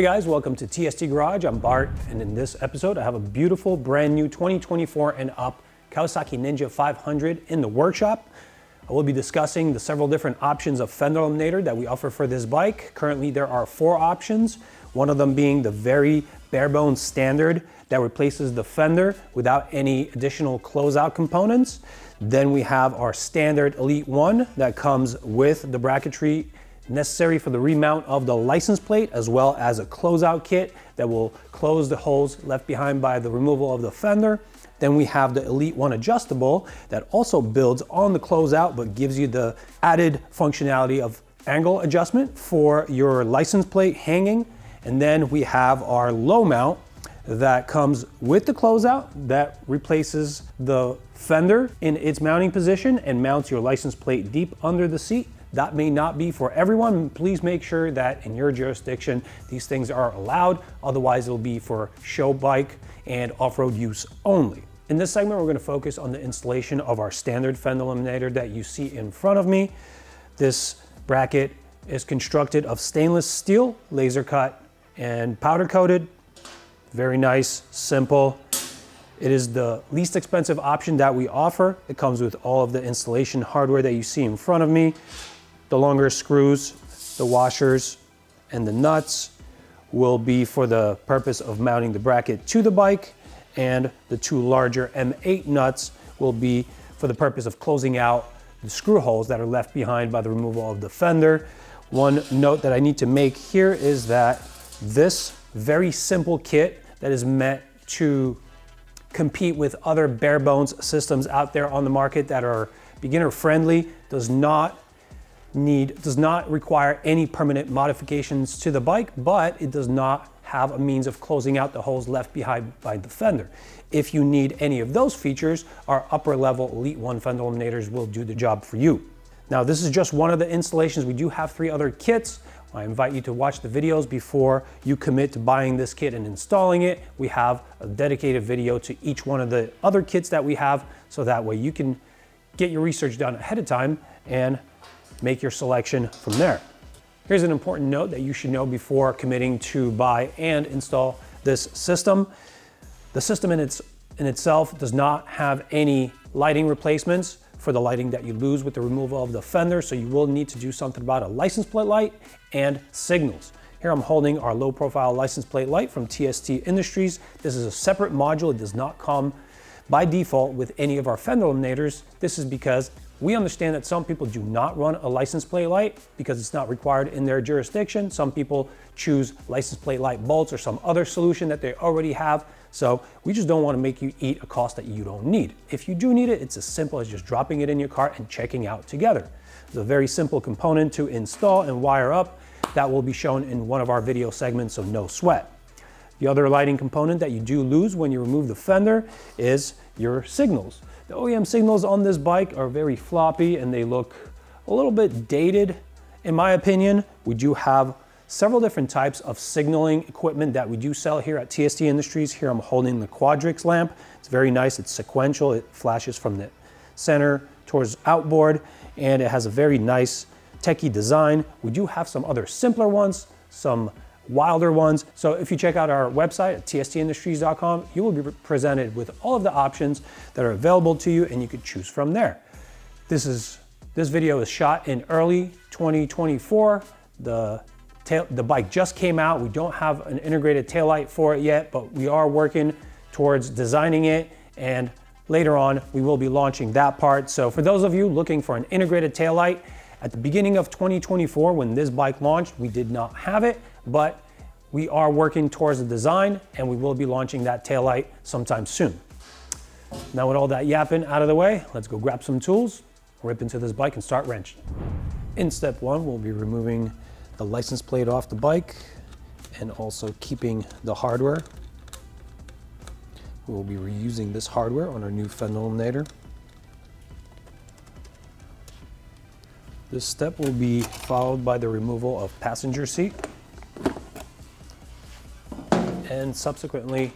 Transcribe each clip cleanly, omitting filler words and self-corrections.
Hey guys, welcome to TST Garage. I'm Bart, and in this episode I have a beautiful brand new 2024 and up Kawasaki Ninja 500 in the workshop. I will be discussing the several different options of fender eliminator that we offer for this bike. Currently there are 4 options, one of them being the very bare bones standard that replaces the fender without any additional closeout components. Then we have our standard Elite 1 that comes with the bracketry necessary for the remount of the license plate, as well as a closeout kit that will close the holes left behind by the removal of the fender. Then we have the Elite 1 adjustable that also builds on the closeout but gives you the added functionality of angle adjustment for your license plate hanging. And then we have our low mount that comes with the closeout that replaces the fender in its mounting position and mounts your license plate deep under the seat. That may not be for everyone. Please make sure that in your jurisdiction these things are allowed, otherwise it'll be for show bike and off-road use only. In this segment we're going to focus on the installation of our standard fender eliminator that you see in front of me. This bracket is constructed of stainless steel, laser cut and powder coated. Very nice, simple. It is the least expensive option that we offer. It comes with all of the installation hardware that you see in front of me. The longer screws, the washers, and the nuts will be for the purpose of mounting the bracket to the bike, and the 2 larger M8 nuts will be for the purpose of closing out the screw holes that are left behind by the removal of the fender. One note that I need to make here is that this very simple kit that is meant to compete with other bare bones systems out there on the market that are beginner friendly does not require any permanent modifications to the bike, but it does not have a means of closing out the holes left behind by the fender. If you need any of those features, our upper level Elite 1 fender eliminators will do the job for you. Now this is just one of the installations. We do have 3 other kits. I invite you to watch the videos before you commit to buying this kit and installing it. We have a dedicated video to each one of the other kits that we have, so that way you can get your research done ahead of time and make your selection from there. Here's an important note that you should know before committing to buy and install this system. The system in itself does not have any lighting replacements for the lighting that you lose with the removal of the fender, so you will need to do something about a license plate light and signals. Here I'm holding our low profile license plate light from TST Industries. This is a separate module. It does not come by default with any of our fender eliminators. This is because we understand that some people do not run a license plate light because it's not required in their jurisdiction. Some people choose license plate light bolts or some other solution that they already have. So we just don't want to make you eat a cost that you don't need. If you do need it, it's as simple as just dropping it in your cart and checking out together. It's a very simple component to install and wire up that will be shown in one of our video segments, so no sweat. The other lighting component that you do lose when you remove the fender is your signals. The OEM signals on this bike are very floppy and they look a little bit dated, in my opinion. We do have several different types of signaling equipment that we do sell here at TST Industries. Here I'm holding the Quadrix lamp. It's very nice, it's sequential, it flashes from the center towards outboard, and it has a very nice techie design. We do have some other simpler ones, some wilder ones. So if you check out our website at tstindustries.com, you will be presented with all of the options that are available to you, and you could choose from there. This video is shot in early 2024. The bike just came out. We don't have an integrated taillight for it yet, but we are working towards designing it, and later on we will be launching that part. So for those of you looking for an integrated taillight, at the beginning of 2024 when this bike launched, we did not have it, but we are working towards the design and we will be launching that taillight sometime soon. Now with all that yapping out of the way, let's go grab some tools, rip into this bike and start wrenching. In step 1, we'll be removing the license plate off the bike and also keeping the hardware. We'll be reusing this hardware on our new fender eliminator. This step will be followed by the removal of passenger seat and subsequently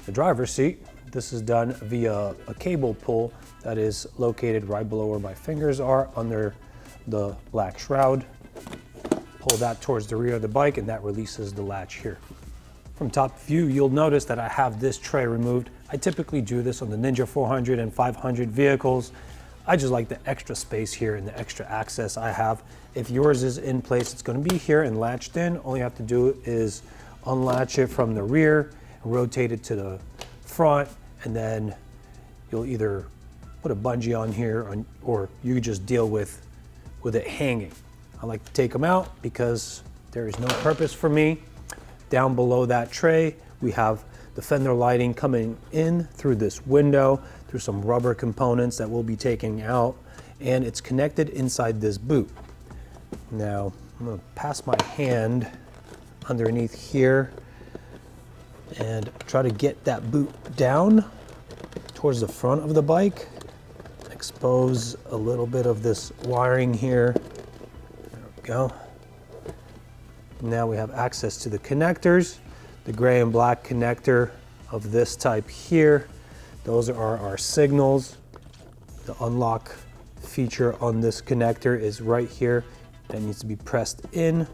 the driver's seat. This is done via a cable pull that is located right below where my fingers are under the black shroud. pull that towards the rear of the bike, and that releases the latch here. From top view, you'll notice that I have this tray removed. I typically do this on the Ninja 400 and 500 vehicles. I just like the extra space here and the extra access I have. If yours is in place, it's going to be here and latched in. All you have to do is unlatch it from the rear, rotate it to the front, and then you'll either put a bungee on here or you just deal with it hanging. I like to take them out because there is no purpose for me. Down below that tray, we have the fender lighting coming in through this window, through some rubber components that we'll be taking out, and it's connected inside this boot. Now, I'm gonna pass my hand underneath here and try to get that boot down towards the front of the bike. Expose a little bit of this wiring here. There we go. Now we have access to the connectors, the gray and black connector of this type here. Those are our signals. The unlock feature on this connector is right here. That needs to be pressed in.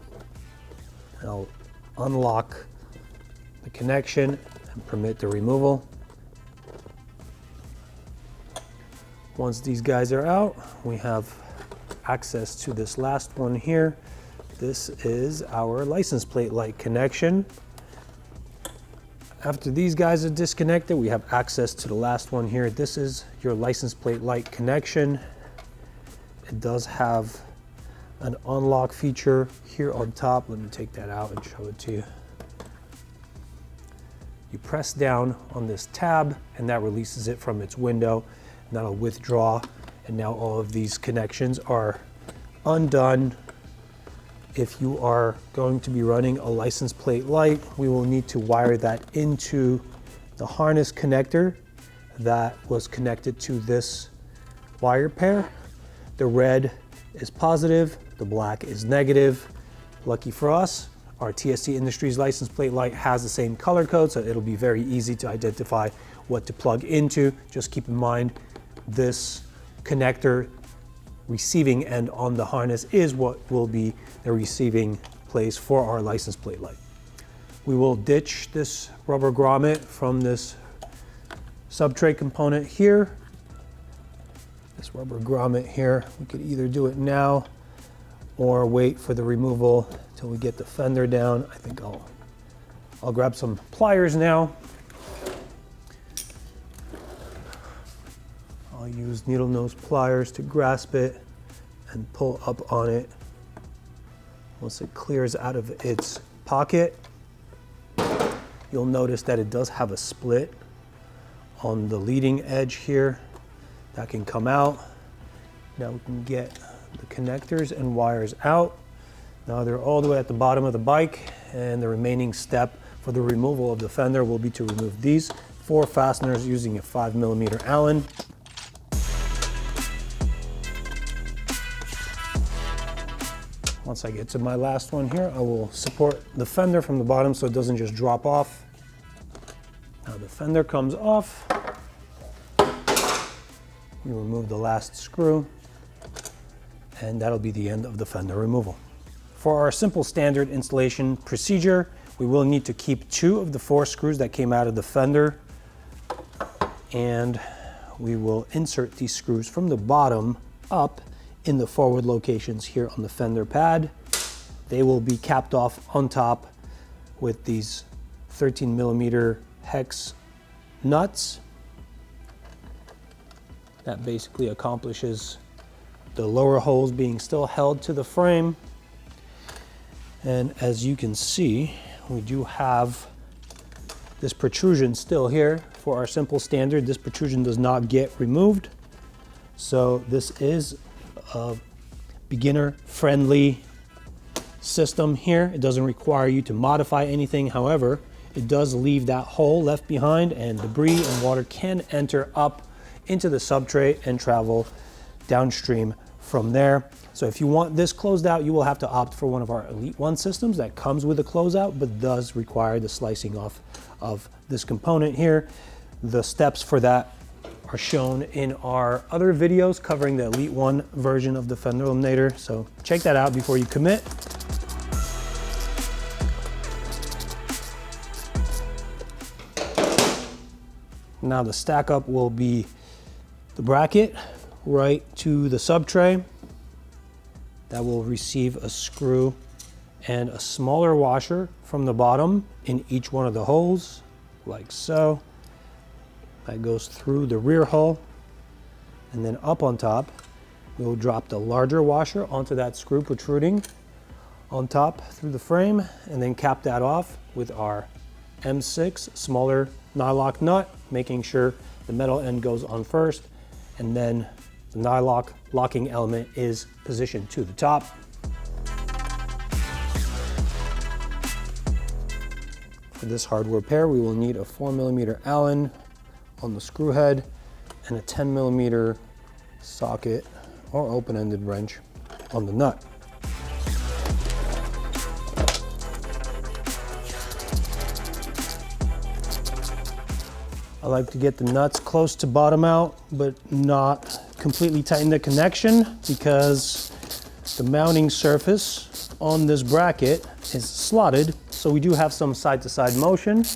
I'll unlock the connection and permit the removal. Once these guys are out, we have access to this last one here. This is our license plate light connection. After these guys are disconnected, we have access to the last one here. This is your license plate light connection. It does have an unlock feature here on top. Let me take that out and show it to you. You press down on this tab and that releases it from its window. And that'll withdraw, and now all of these connections are undone. If you are going to be running a license plate light, we will need to wire that into the harness connector that was connected to this wire pair. The red is positive, the black is negative. Lucky for us, our TST Industries license plate light has the same color code, so it'll be very easy to identify what to plug into. Just keep in mind, this connector receiving end on the harness is what will be the receiving place for our license plate light. We will ditch this rubber grommet from this subtray component here. This rubber grommet here, we could either do it now or wait for the removal till we get the fender down. I think I'll grab some pliers now. I'll use needle nose pliers to grasp it and pull up on it. Once it clears out of its pocket, you'll notice that it does have a split on the leading edge here. That can come out. Now we can get the connectors and wires out. Now they're all the way at the bottom of the bike, and the remaining step for the removal of the fender will be to remove these 4 fasteners using a 5mm Allen. Once I get to my last one here, I will support the fender from the bottom so it doesn't just drop off. Now the fender comes off. We remove the last screw, and that'll be the end of the fender removal. For our simple standard installation procedure, we will need to keep 2 of the 4 screws that came out of the fender, and we will insert these screws from the bottom up in the forward locations here on the fender pad. They will be capped off on top with these 13mm hex nuts. That basically accomplishes the lower holes being still held to the frame. And as you can see, we do have this protrusion still here. For our simple standard, this protrusion does not get removed. So this is a beginner-friendly system here. It doesn't require you to modify anything. However, it does leave that hole left behind, and debris and water can enter up into the subtray and travel downstream from there. So if you want this closed out, you will have to opt for one of our Elite 1 systems that comes with a closeout, but does require the slicing off of this component here. The steps for that are shown in our other videos covering the Elite 1 version of the Fender Eliminator. So check that out before you commit. Now the stack up will be the bracket right to the sub tray. That will receive a screw and a smaller washer from the bottom in each one of the holes, like so. That goes through the rear hull, and then up on top, we'll drop the larger washer onto that screw protruding on top through the frame, and then cap that off with our M6 smaller nylock nut, making sure the metal end goes on first, and then the nylock locking element is positioned to the top. For this hardware pair, we will need a 4mm Allen on the screw head and a 10mm socket or open-ended wrench on the nut. I like to get the nuts close to bottom out, but not completely tighten the connection, because the mounting surface on this bracket is slotted, so we do have some side-to-side motion.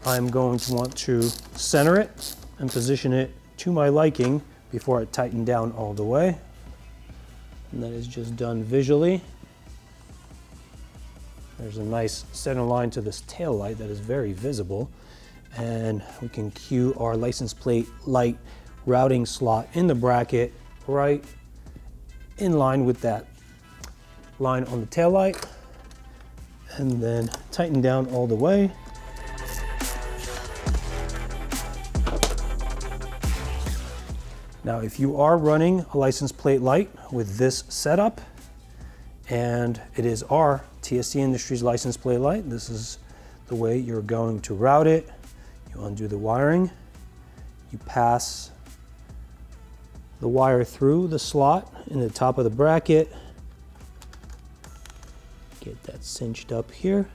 I'm going to want to center it and position it to my liking before I tighten down all the way. And that is just done visually. There's a nice center line to this tail light that is very visible. And we can cue our license plate light routing slot in the bracket right in line with that line on the tail light, and then tighten down all the way. Now, if you are running a license plate light with this setup, and it is our TST Industries license plate light, this is the way you're going to route it. You undo the wiring, you pass the wire through the slot in the top of the bracket, get that cinched up here,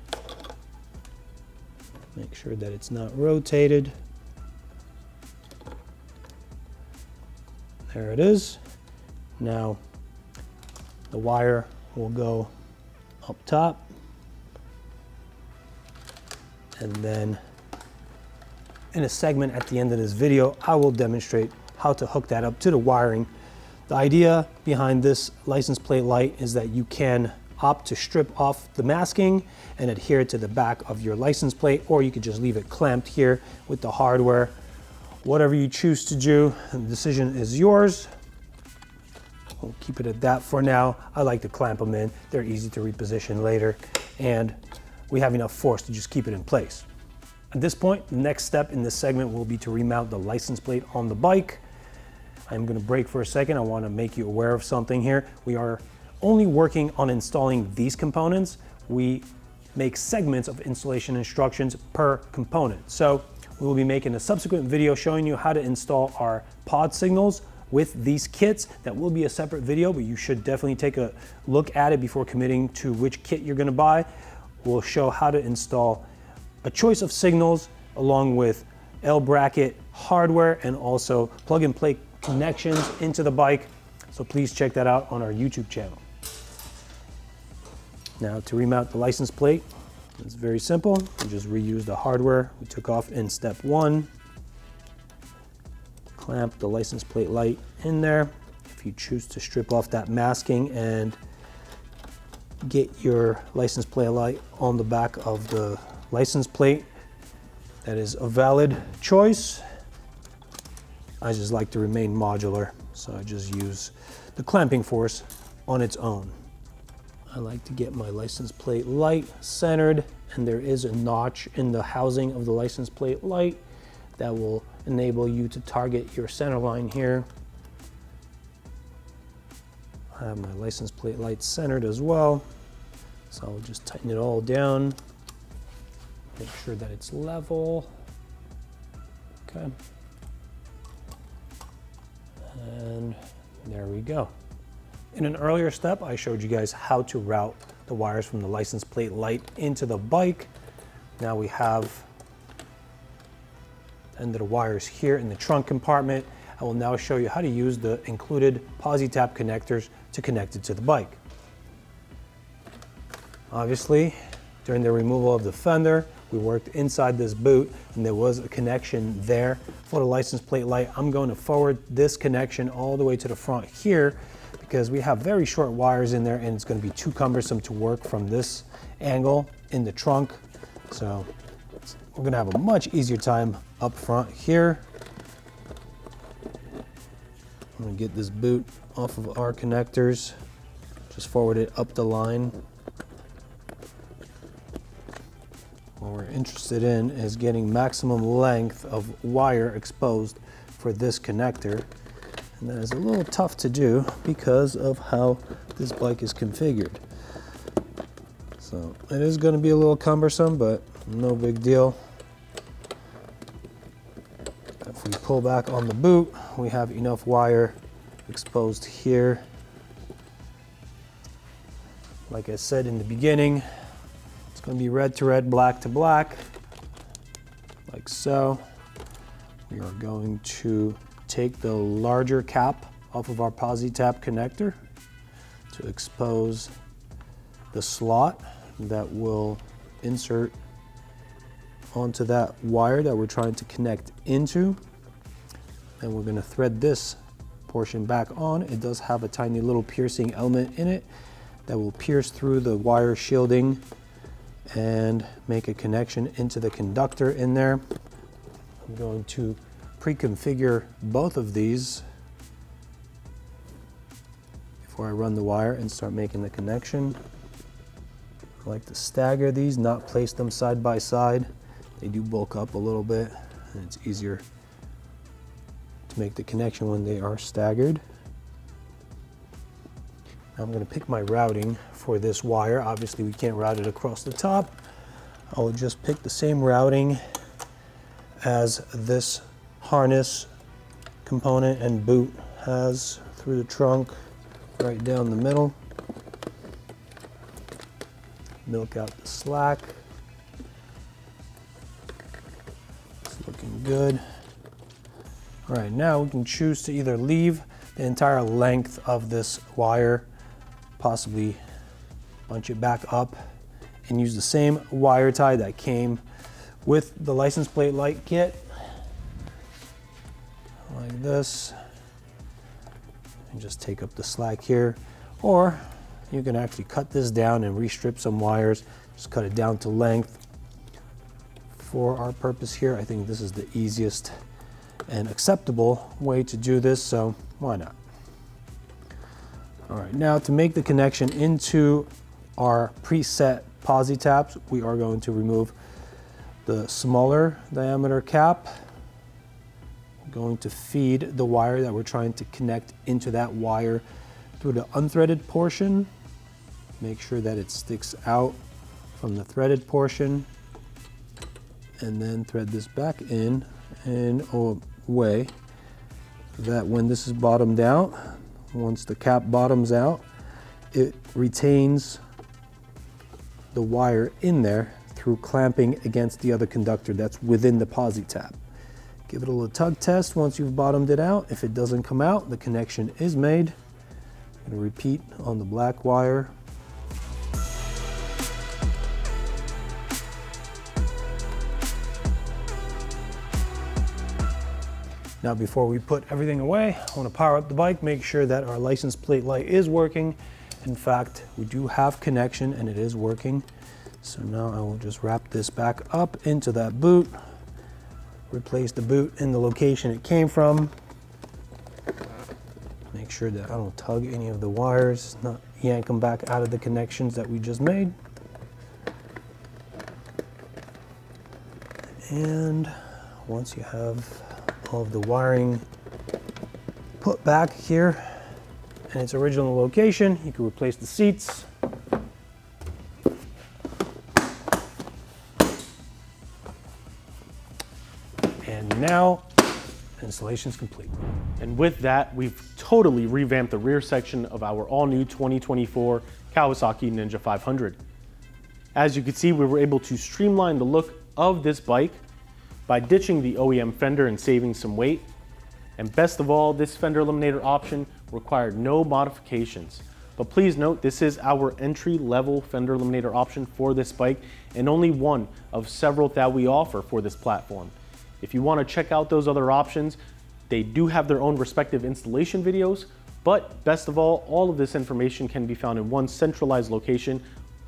make sure that it's not rotated. There it is. Now the wire will go up top, and then in a segment at the end of this video, I will demonstrate how to hook that up to the wiring. The idea behind this license plate light is that you can opt to strip off the masking and adhere it to the back of your license plate, or you could just leave it clamped here with the hardware. Whatever you choose to do, the decision is yours. We'll keep it at that for now. I like to clamp them in. They're easy to reposition later, and we have enough force to just keep it in place. At this point, the next step in this segment will be to remount the license plate on the bike. I'm going to break for a second. I want to make you aware of something here. We are only working on installing these components. We make segments of installation instructions per component. So we will be making a subsequent video showing you how to install our pod signals with these kits. That will be a separate video, but you should definitely take a look at it before committing to which kit you're going to buy. We'll show how to install a choice of signals along with L bracket hardware and also plug and play connections into the bike. So please check that out on our YouTube channel. Now, to remount the license plate, it's very simple. We just reuse the hardware we took off in step 1. Clamp the license plate light in there. If you choose to strip off that masking and get your license plate light on the back of the license plate, that is a valid choice. I just like to remain modular, so I just use the clamping force on its own. I like to get my license plate light centered, and there is a notch in the housing of the license plate light that will enable you to target your center line here. I have my license plate light centered as well, so I'll just tighten it all down. Make sure that it's level. Okay. And there we go. In an earlier step, I showed you guys how to route the wires from the license plate light into the bike. Now we have the end of the wires here in the trunk compartment. I will now show you how to use the included posi-tap connectors to connect it to the bike. Obviously, during the removal of the fender, we worked inside this boot and there was a connection there for the license plate light. I'm going to forward this connection all the way to the front here because we have very short wires in there and it's going to be too cumbersome to work from this angle in the trunk. So we're going to have a much easier time up front here. I'm going to get this boot off of our connectors, just forward it up the line. What we're interested in is getting maximum length of wire exposed for this connector. And that is a little tough to do because of how this bike is configured. So it is going to be a little cumbersome, but no big deal. If we pull back on the boot, we have enough wire exposed here. Like I said in the beginning, it's going to be red to red, black to black, like so. We are going to take the larger cap off of our posi-tap connector to expose the slot that will insert onto that wire that we're trying to connect into. And we're going to thread this portion back on. It does have a tiny little piercing element in it that will pierce through the wire shielding and make a connection into the conductor in there. I'm going to pre-configure both of these before I run the wire and start making the connection. I like to stagger these, not place them side by side. They do bulk up a little bit and it's easier to make the connection when they are staggered. I'm going to pick my routing for this wire. Obviously we can't route it across the top. I will just pick the same routing as this harness component and boot has through the trunk, right down the middle. Milk out the slack. It's looking good. All right, now we can choose to either leave the entire length of this wire, possibly bunch it back up and use the same wire tie that came with the license plate light kit, like this, and just take up the slack here. Or you can actually cut this down and restrip some wires, just cut it down to length. For our purpose here, I think this is the easiest and acceptable way to do this, so why not? All right, now to make the connection into our preset posi taps, we are going to remove the smaller diameter cap. We're going to feed the wire that we're trying to connect into that wire through the unthreaded portion. Make sure that it sticks out from the threaded portion, and then thread this back in a way that when this is bottomed out, once the cap bottoms out, it retains the wire in there through clamping against the other conductor that's within the posi tap. Give it a little tug test once you've bottomed it out. If it doesn't come out, the connection is made. I'm going to repeat on the black wire. Now before we put everything away, I want to power up the bike, make sure that our license plate light is working. In fact, we do have connection and it is working. So now I will just wrap this back up into that boot, replace the boot in the location it came from. Make sure that I don't tug any of the wires, not yank them back out of the connections that we just made. And once you have all of the wiring put back here in its original location, you can replace the seats. And now, installation is complete. And with that, we've totally revamped the rear section of our all-new 2024 Kawasaki Ninja 500. As you can see, we were able to streamline the look of this bike by ditching the OEM Fender and saving some weight. And best of all, this Fender Eliminator option required no modifications. But please note, this is our entry-level Fender Eliminator option for this bike and only one of several that we offer for this platform. If you want to check out those other options, they do have their own respective installation videos, but best of all of this information can be found in one centralized location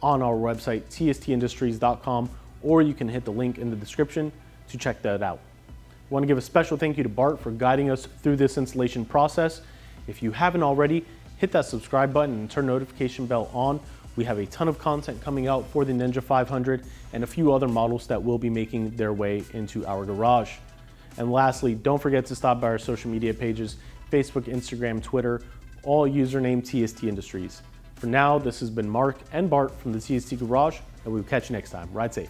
on our website, tstindustries.com, or you can hit the link in the description to check that out. I want to give a special thank you to Bart for guiding us through this installation process. If you haven't already, hit that subscribe button and turn notification bell on. We have a ton of content coming out for the Ninja 500 and a few other models that will be making their way into our garage. And lastly, don't forget to stop by our social media pages, Facebook, Instagram, Twitter, all username TST Industries. For now, this has been Mark and Bart from the TST Garage, and we'll catch you next time. Ride safe.